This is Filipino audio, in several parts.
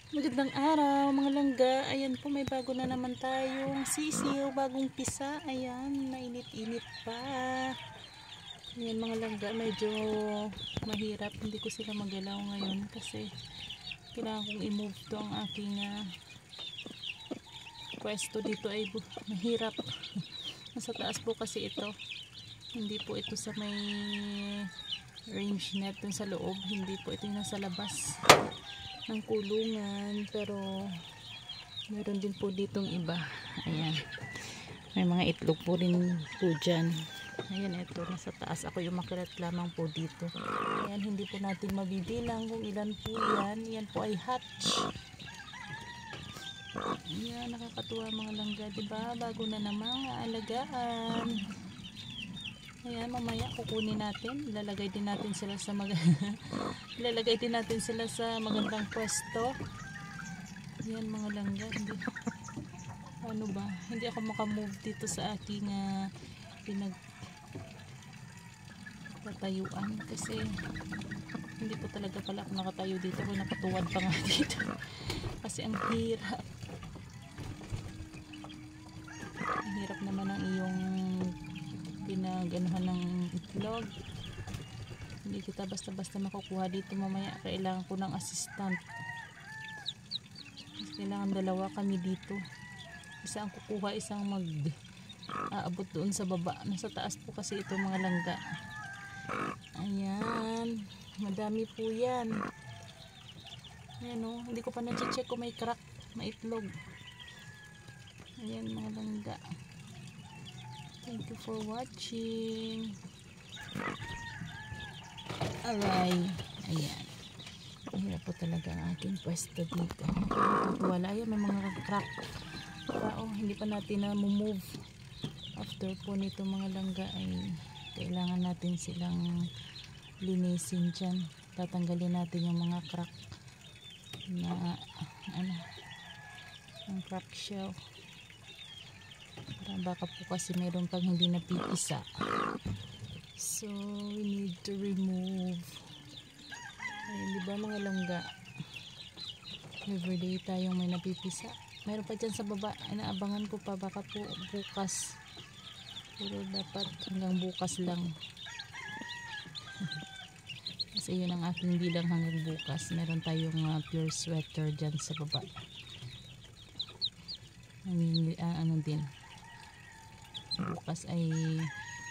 Magandang araw mga langga. Ayan po, may bago na naman tayong sisiw, bagong pisa. Ayan, mainit-init pa. Ayan mga langga, medyo mahirap. Hindi ko sila magalaw ngayon kasi kailangan kong i-move to ang aking pwesto dito ay mahirap. Nasa taas po kasi ito. Hindi po ito sa may range net dun sa loob. Hindi po ito yung nasa labas ng kulungan, pero meron din po ditong iba. Ayan, may mga itlog po rin po dyan. Ayan, ito nasa taas, ako yung makirat lamang po dito. Ayan, hindi po natin mabibilang kung ilan po yan. Yan po ay hatch. Ayan, nakakatuwa mga langga, diba? Bago na namang aalagaan. Ayan, mamaya kukunin natin, ilalagay din natin sila sa ilalagay din natin sila sa magandang pwesto. Ayan mga langga, ano ba, hindi ako makamove dito sa aking pinagtatayuan kasi hindi po talaga pala ako nakatayo dito, ako nakatuwad pa nga dito kasi ang hirap naman ang iyong pinaganuhan ng itlog. Hindi kita basta-basta makukuha dito mamaya, kailangan ko ng assistant. Kailangan dalawa kami dito, isa ang kukuha, isang aabot doon sa baba. Nasa taas po kasi ito mga langga. Ayan, madami po yan. Ayan o, hindi ko pa na-check kung may crack na itlog. Ayan mga langga. Thank you for watching. Alright. Ayan. Mahirap po talaga ang aking pwesto dito. Wala. Ayan, may mga crack. Pero hindi pa natin na move. After po nito mga langga ay kailangan natin silang linisin dyan. Tatanggalin natin yung mga crack na ang crack shell. Baka po kasi meron pang hindi napipisa, so we need to remove. Ayun, diba mga langga, everyday tayong may napipisa. Meron pa dyan sa baba, inaabangan ko pa, baka po bukas, pero dapat hanggang bukas lang kasi yun ang aking bilang hanggang bukas. Meron tayong pure sweater dyan sa baba, ano din, bukas ay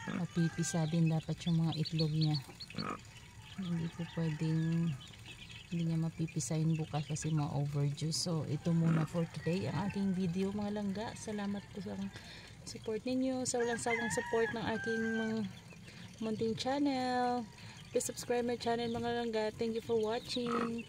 mapipisa din dapat yung mga itlog niya. Hindi po pwedeng hindi niya mapipisahin bukas kasi ma-overdue. So ito muna for today ang aking video mga langga. Salamat po sa support ninyo, sa walang sawang support ng aking munting channel. Please subscribe my channel mga langga. Thank you for watching.